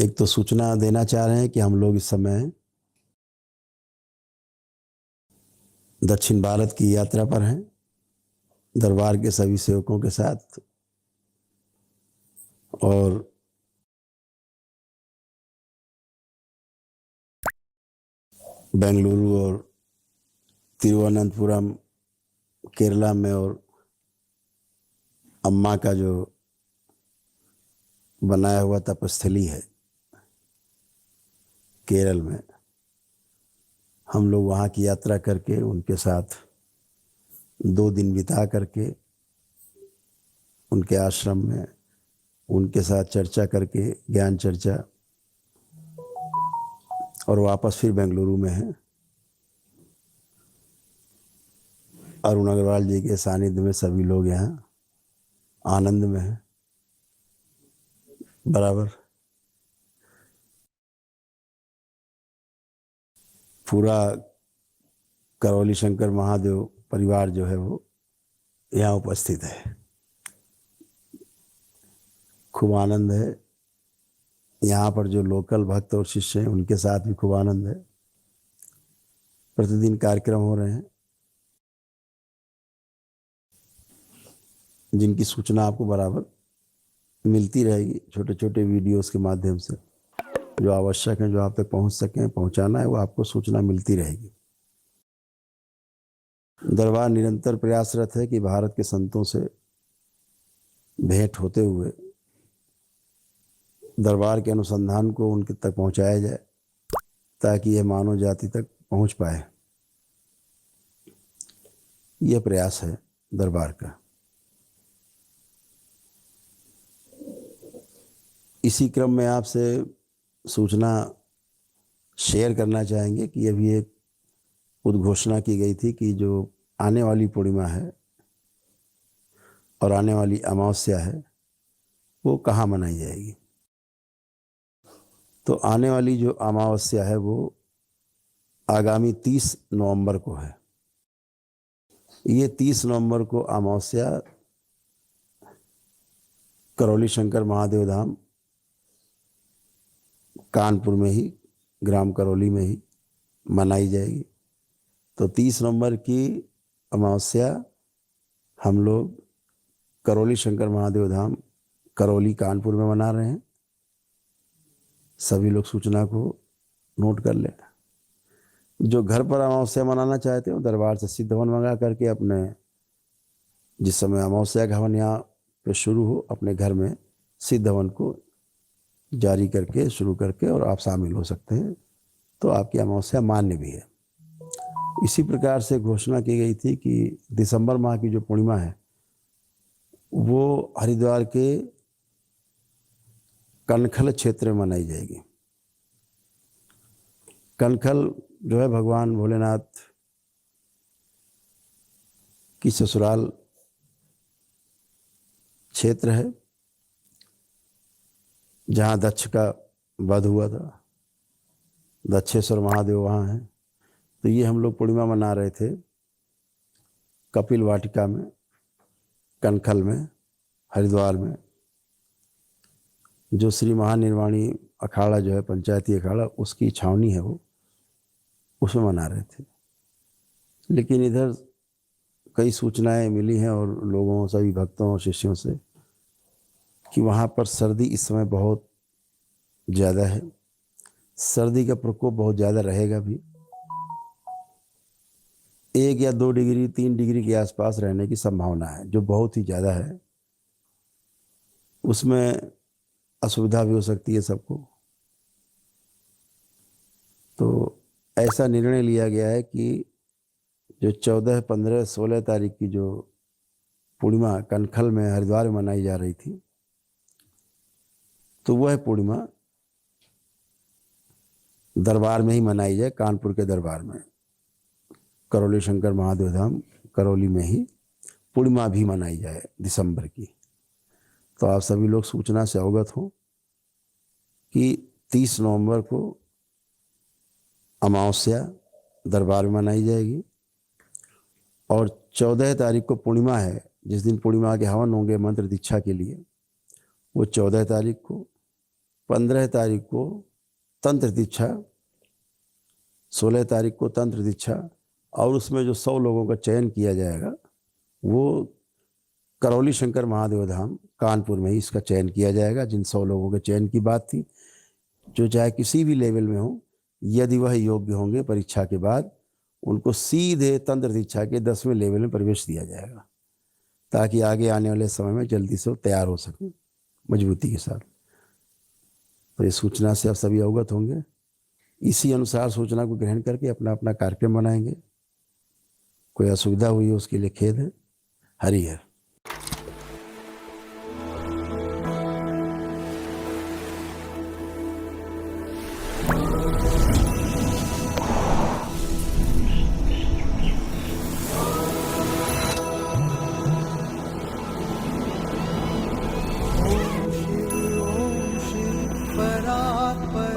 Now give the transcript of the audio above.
एक तो सूचना देना चाह रहे हैं कि हम लोग इस समय दक्षिण भारत की यात्रा पर हैं, दरबार के सभी सेवकों के साथ। और बेंगलुरु और तिरुवनंतपुरम केरला में, और अम्मा का जो बनाया हुआ तपस्थली है केरल में, हम लोग वहाँ की यात्रा करके उनके साथ 2 दिन बिता करके उनके आश्रम में उनके साथ चर्चा करके, ज्ञान चर्चा, और वापस फिर बेंगलुरु में हैं। अरुण अग्रवाल जी के सानिध्य में सभी लोग यहाँ आनंद में हैं। बराबर पूरा करौली शंकर महादेव परिवार जो है वो यहाँ उपस्थित है। खूब आनंद है। यहाँ पर जो लोकल भक्त और शिष्य हैं उनके साथ भी खूब आनंद है। प्रतिदिन कार्यक्रम हो रहे हैं जिनकी सूचना आपको बराबर मिलती रहेगी, छोटे छोटे वीडियोस के माध्यम से। जो आवश्यक है, जो आप तक पहुँच सकें, पहुँचाना है, वो आपको सूचना मिलती रहेगी। दरबार निरंतर प्रयासरत है कि भारत के संतों से भेंट होते हुए दरबार के अनुसंधान को उनके तक पहुंचाया जाए, ताकि यह मानव जाति तक पहुंच पाए। यह प्रयास है दरबार का। इसी क्रम में आपसे सूचना शेयर करना चाहेंगे कि अभी एक उद्घोषणा की गई थी कि जो आने वाली पूर्णिमा है और आने वाली अमावस्या है वो कहाँ मनाई जाएगी। तो आने वाली जो अमावस्या है वो आगामी 30 नवंबर को है। ये 30 नवंबर को अमावस्या करौली शंकर महादेव धाम कानपुर में ही, ग्राम करौली में ही मनाई जाएगी। तो 30 नवंबर की अमावस्या हम लोग करौली शंकर महादेव धाम करौली कानपुर में मना रहे हैं। सभी लोग सूचना को नोट कर लें। जो घर पर अमावस्या मनाना चाहते हो, दरबार से सिद्ध हवन मंगा करके अपने, जिस समय अमावस्या का हवन यहाँ पे शुरू हो, अपने घर में सिद्ध हवन को जारी करके, शुरू करके, और आप शामिल हो सकते हैं। तो आपकी अमावस्या मान्य भी है। इसी प्रकार से घोषणा की गई थी कि दिसंबर माह की जो पूर्णिमा है वो हरिद्वार के कनखल क्षेत्र में मनाई जाएगी। कनखल जो है भगवान भोलेनाथ की ससुराल क्षेत्र है, जहाँ दक्ष का वध हुआ था। दक्षेश्वर महादेव वहाँ हैं। तो ये हम लोग पूर्णिमा मना रहे थे कपिल वाटिका में, कनखल में, हरिद्वार में। जो श्री महानिर्वाणी अखाड़ा जो है, पंचायती अखाड़ा, उसकी छावनी है वो, उसमें मना रहे थे। लेकिन इधर कई सूचनाएं मिली हैं और लोगों, सभी भक्तों और शिष्यों से, कि वहाँ पर सर्दी इस समय बहुत ज़्यादा है। सर्दी का प्रकोप बहुत ज़्यादा रहेगा भी। 1 या 2 डिग्री, 3 डिग्री के आसपास रहने की संभावना है, जो बहुत ही ज़्यादा है। उसमें असुविधा भी हो सकती है सबको। तो ऐसा निर्णय लिया गया है कि जो 14, 15, 16 तारीख की जो पूर्णिमा कनखल में, हरिद्वार में मनाई जा रही थी, तो वह पूर्णिमा दरबार में ही मनाई जाए। कानपुर के दरबार में, करौली शंकर महादेव धाम करौली में ही पूर्णिमा भी मनाई जाए दिसंबर की। तो आप सभी लोग सूचना से अवगत हो कि 30 नवंबर को अमावस्या दरबार में मनाई जाएगी, और 14 तारीख को पूर्णिमा है, जिस दिन पूर्णिमा के हवन होंगे मंत्र दीक्षा के लिए, वो 14 तारीख को। 15 तारीख को तंत्र दीक्षा, 16 तारीख को तंत्र दीक्षा, और उसमें जो 100 लोगों का चयन किया जाएगा वो करौली शंकर महादेव धाम कानपुर में ही इसका चयन किया जाएगा। जिन 100 लोगों के चयन की बात थी, जो चाहे किसी भी लेवल में हो, यदि वह योग्य होंगे परीक्षा के बाद, उनको सीधे तंत्र दीक्षा के 10वें लेवल में प्रवेश दिया जाएगा, ताकि आगे आने वाले समय में जल्दी से तैयार हो सकें मजबूती के साथ। तो इस सूचना से आप सभी अवगत होंगे। इसी अनुसार सूचना को ग्रहण करके अपना अपना कार्यक्रम बनाएंगे। कोई असुविधा हुई हो उसके लिए खेद है। हरि हर। परात्पर